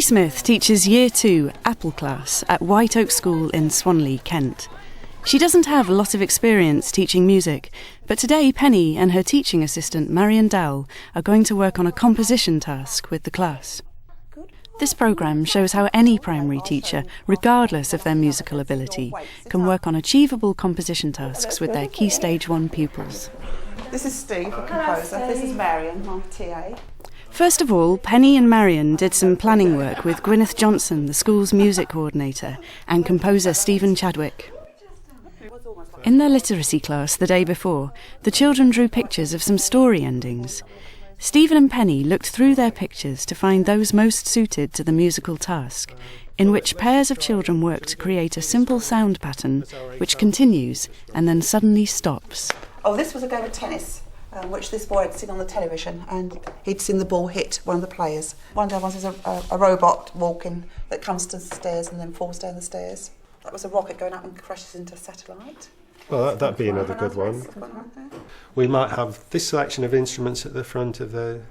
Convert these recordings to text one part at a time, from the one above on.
Smith teaches Year 2 Apple Class at White Oak School in Swanley, Kent. She doesn't have a lot of experience teaching music, but today Penny and her teaching assistant Marion Dowell are going to work on a composition task with the class. This programme shows how any primary teacher, regardless of their musical ability, can work on achievable composition tasks with their Key Stage 1 pupils. This is Steve, the composer. This is Marion, my TA. First of all, Penny and Marion did some planning work with Gwyneth Johnson, the school's music coordinator, and composer Stephen Chadwick. In their literacy class the day before, the children drew pictures of some story endings. Stephen and Penny looked through their pictures to find those most suited to the musical task, in which pairs of children work to create a simple sound pattern which continues and then suddenly stops. Oh, this was a game of tennis, which this boy had seen on the television, and he'd seen the ball hit one of the players. One of the other ones is a robot walking that comes to the stairs and then falls down the stairs. That was a rocket going up and crashes into a satellite. Well, that'd be another good one. We might have this selection of instruments at the front of the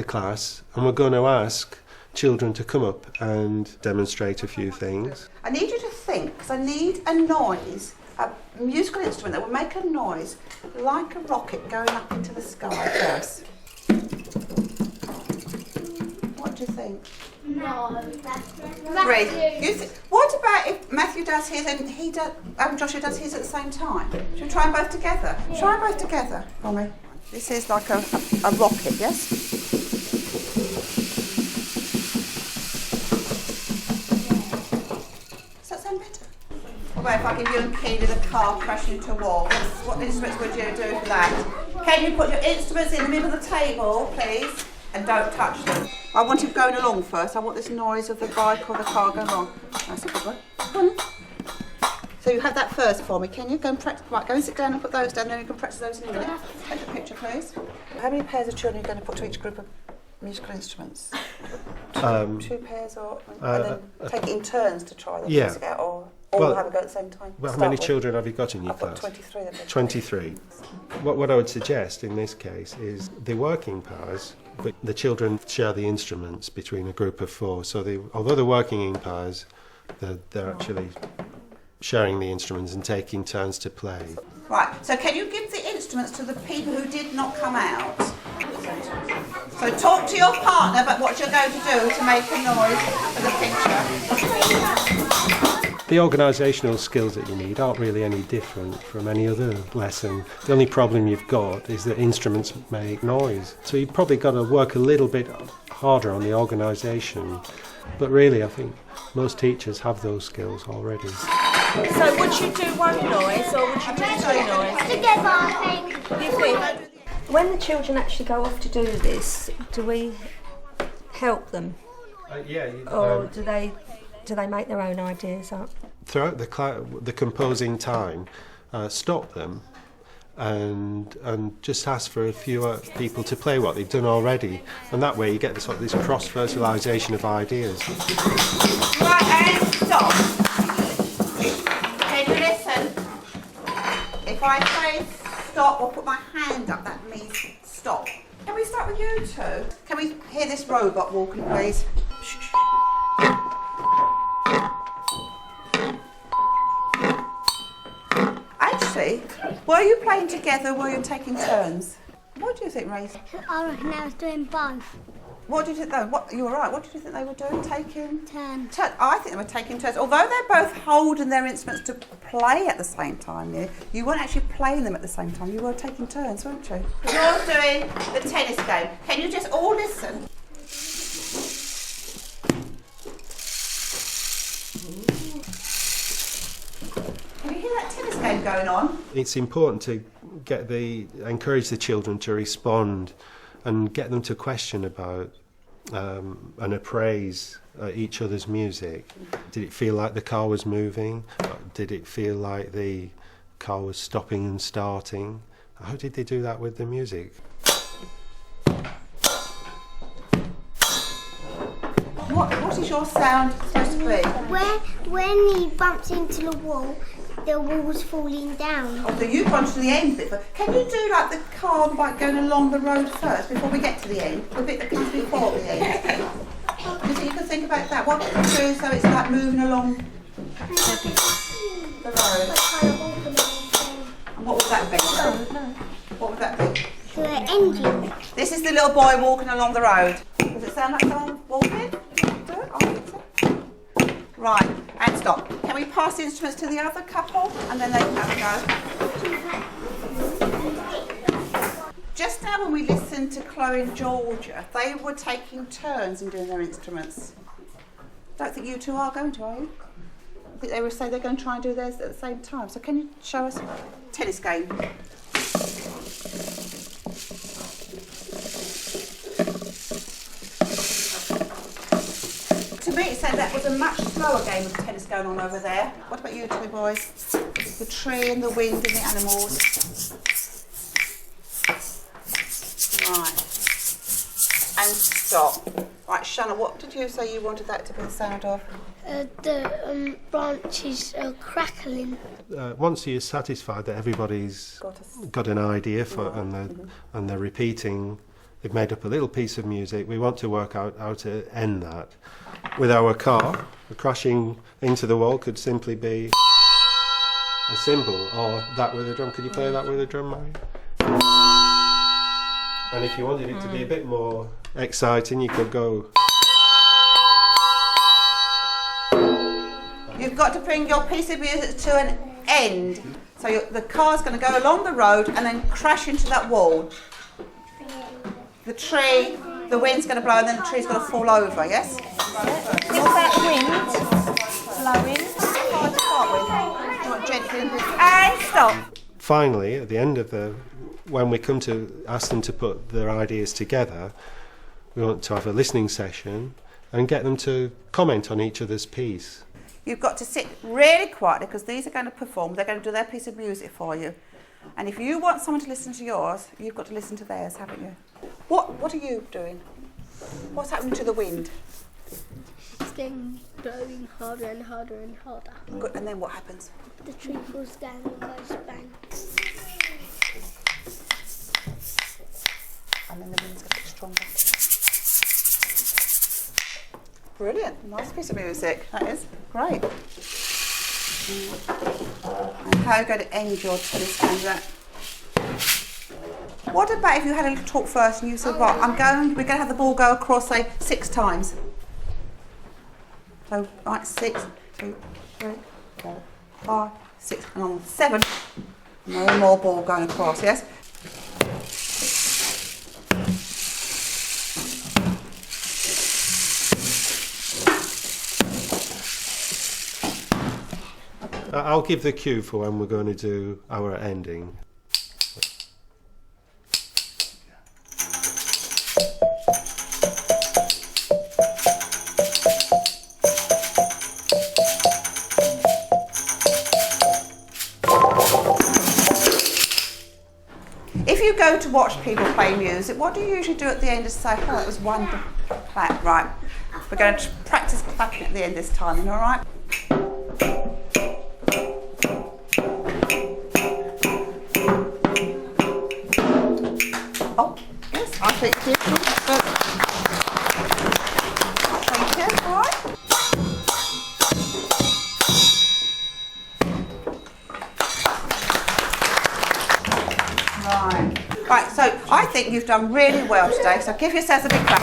class, and we're going to ask children to come up and demonstrate a few things. I need you to think, because I need a noise, a musical instrument that will make a noise like a rocket going up into the sky first. What do you think? No. What about if Matthew does his and he does, Joshua does his at the same time? Should we try them both together? Yeah. Try them both together for me. This is like a rocket, yes? Does that sound better? What about if I give you a key to the car crashing into a wall? What instruments would you do for that? Can you put your instruments in the middle of the table, please? And don't touch them. I want him going along first. I want this noise of the bike or the car going along. That's a good one. Come on. So you have that first for me, can you? Go and practice. Right, go and sit down and put those down, then you can practice those in a minute. Take a picture, please. How many pairs of children are you going to put to each group of musical instruments? Two pairs, or and then take it in turns to try the music out, or all have a go at the same time? Well, how many children have you got in your class? I've got 23. 23. What I would suggest in this case is the working pairs, but the children share the instruments between a group of 4. So although they're working in pairs, they're actually sharing the instruments and taking turns to play. Right, so can you give the instruments to the people who did not come out? So talk to your partner about what you're going to do to make a noise for the picture. The organisational skills that you need aren't really any different from any other lesson. The only problem you've got is that instruments make noise. So you've probably got to work a little bit harder on the organisation. But really, I think most teachers have those skills already. So would you do one noise or would you do 2 noises? Together, I think. You think? When the children actually go off to do this, do we help them? Or do they make their own ideas up? Throughout the composing time, stop them and just ask for a few people to play what they've done already, and that way you get this cross-fertilisation of ideas. Right, and stop. Can you listen? If I say stop or put my hand up, that means stop. Can we start with you two? Can we hear this robot walking, please? Actually, were you playing together or were you taking turns? What do you think, Ray? I reckon I was doing both. What did you think though? You were right. What did you think they were doing? Taking turns. I think they were taking turns. Although they're both holding their instruments to play at the same time, you weren't actually playing them at the same time. You were taking turns, weren't you? You're doing the tennis game. Can you just all listen? Can you hear that tennis game going on? It's important to encourage the children to respond and get them to question about and appraise each other's music. Did it feel like the car was moving? Did it feel like the car was stopping and starting? How did they do that with the music? What is your sound supposed to be? When he bumps into the wall's falling down. Oh, so you've gone to the end bit. Can you do like the car like going along the road first before we get to the end? The bit that comes before the end. You can think about that. What can you do so it's like moving along the road? And what would that be? What would that be? The engine. This is the little boy walking along the road. Does it sound like someone walking? Do it? I think so. Right, and stop. Can we pass the instruments to the other couple? And then they can have a go. Just now when we listened to Chloe and Georgia, they were taking turns in doing their instruments. Don't think you two are going to, are you? I think they were saying they're going to try and do theirs at the same time. So can you show us a tennis game? To me it said that was a much slower game of tennis going on over there. What about you two boys? The tree and the wind and the animals. Right. And stop. Right, Shanna, what did you say you wanted that to be the sound of? The branches are crackling. Once you're satisfied that everybody's got an idea for and they're repeating, they've made up a little piece of music, we want to work out how to end that. With our car, crashing into the wall could simply be a cymbal, or that with a drum. Could you play that with a drum, Mary? And if you wanted it to be a bit more exciting, you could go. You've got to bring your piece of music to an end. So the car's going to go along the road and then crash into that wall. The tree, the wind's going to blow and then the tree's going to fall over, yes? Think about wind blowing. Hard to start with. You want gently and stop. Finally, at the end of when we come to ask them to put their ideas together, we want to have a listening session and get them to comment on each other's piece. You've got to sit really quietly because these are going to perform. They're going to do their piece of music for you. And if you want someone to listen to yours, you've got to listen to theirs, haven't you? What are you doing? What's happening to the wind? It's getting blowing harder and harder and harder. Good. And then what happens? The tree falls down and goes bang. And then the wind's going to get stronger. Brilliant. Nice piece of music. That is great. And how are you going to end your tennis game with that? What about if you had a little talk first and you said, right, we're going to have the ball go across, say, 6 times. So, right, 6, 2, 3, 4, 5, 6, and on 7. No more ball going across, yes? I'll give the cue for when we're going to do our ending. If you go to watch people play music, what do you usually do at the end to say, oh, it was wonderful? Clap, right. We're going to practice clapping at the end this time, all right? Oh, yes, I think you. Thank you, all right? Right, so I think you've done really well today, so give yourselves a big clap.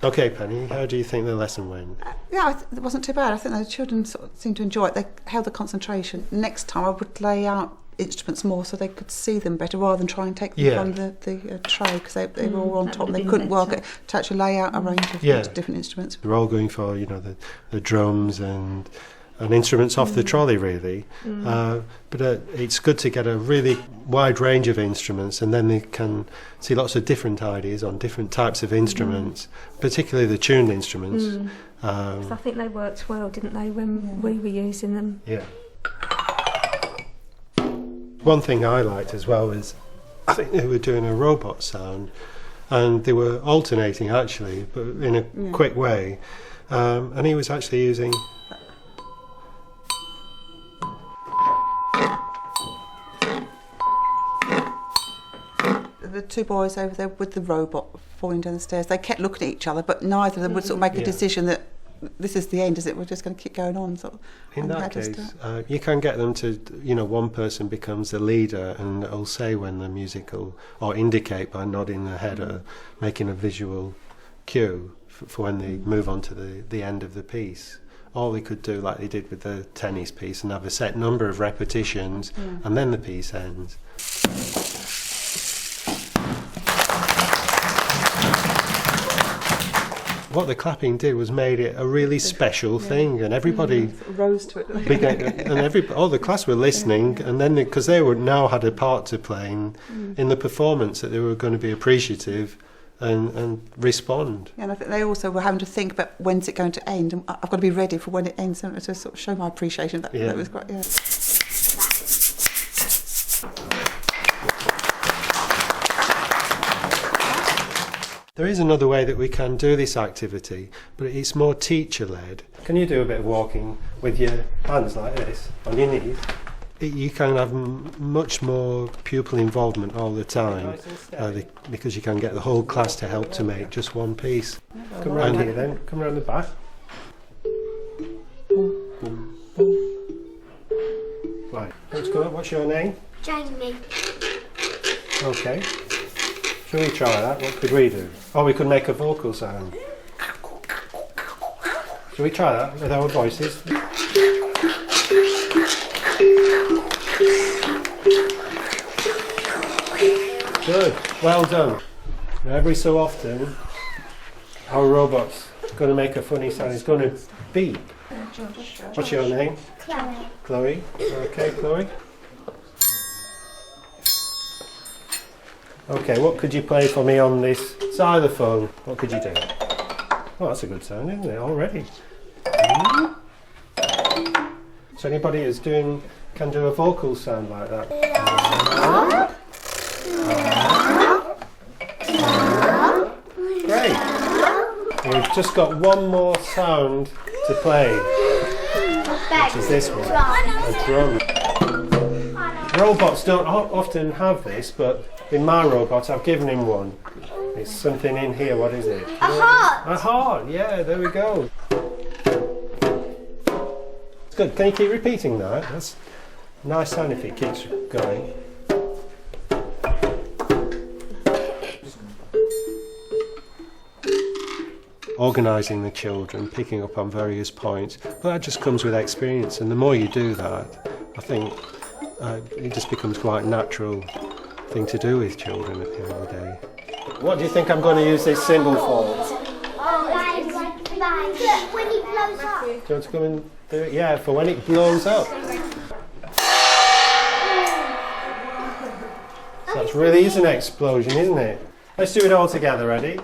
Okay, Penny, how do you think the lesson went? Yeah, it wasn't too bad. I think the children sort of seemed to enjoy it. They held the concentration. Next time I would lay out instruments more so they could see them better rather than try and take them from the tray because they were all on top and they couldn't work it to actually lay out a range of different instruments. We're all going for, the drums and instruments off the trolley, really. But it's good to get a really wide range of instruments, and then they can see lots of different ideas on different types of instruments, particularly the tuned instruments. I think they worked well, didn't they, when we were using them? Yeah. One thing I liked as well is I think they were doing a robot sound, and they were alternating actually, but in a quick way. And he was actually using. the two boys over there with the robot falling down the stairs. They kept looking at each other, but neither of them would sort of make a decision that this is the end, is it? We're just going to keep going on. In that case, you can get them to, one person becomes the leader and will say when the musical, or indicate by nodding their head or making a visual cue for when they move on to the end of the piece. Or they could do like they did with the tennis piece and have a set number of repetitions and then the piece ends. What the clapping did was made it a really special thing, and everybody rose to it. And all the class were listening, and then because they now had a part to play in the performance, that they were going to be appreciative and respond. Yeah, and I think they also were having to think about when's it going to end, and I've got to be ready for when it ends, and to sort of show my appreciation. That was quite. Yeah. There is another way that we can do this activity, but it's more teacher-led. Can you do a bit of walking with your hands like this, on your knees? You can have much more pupil involvement all the time, because you can get the whole class to help to make just one piece. Come round here then, come round the back. Right, let's go. What's your name? Jamie. Okay. Shall we try that? What could we do? Oh, we could make a vocal sound. Shall we try that with our voices? Good, well done. Now, every so often, our robot's going to make a funny sound. It's going to beep. What's your name? Chloe. Chloe. Okay, Chloe. Okay, what could you play for me on this xylophone? What could you do? Oh, that's a good sound, isn't it, already? So anybody who's can do a vocal sound like that? Great. We've just got one more sound to play, which is this one, a drum. Robots don't often have this, but in my robot I've given him one. It's something in here, what is it? A heart! A heart, yeah, there we go. It's good, can you keep repeating that? That's a nice sound if it keeps going. Organising the children, picking up on various points, but that just comes with experience, and the more you do that, I think it just becomes quite a natural thing to do with children at the end of the day. What do you think I'm going to use this symbol for? When it blows up. Do you want to come and do it? Yeah, for when it blows up. So that really is an explosion, isn't it? Let's do it all together, ready?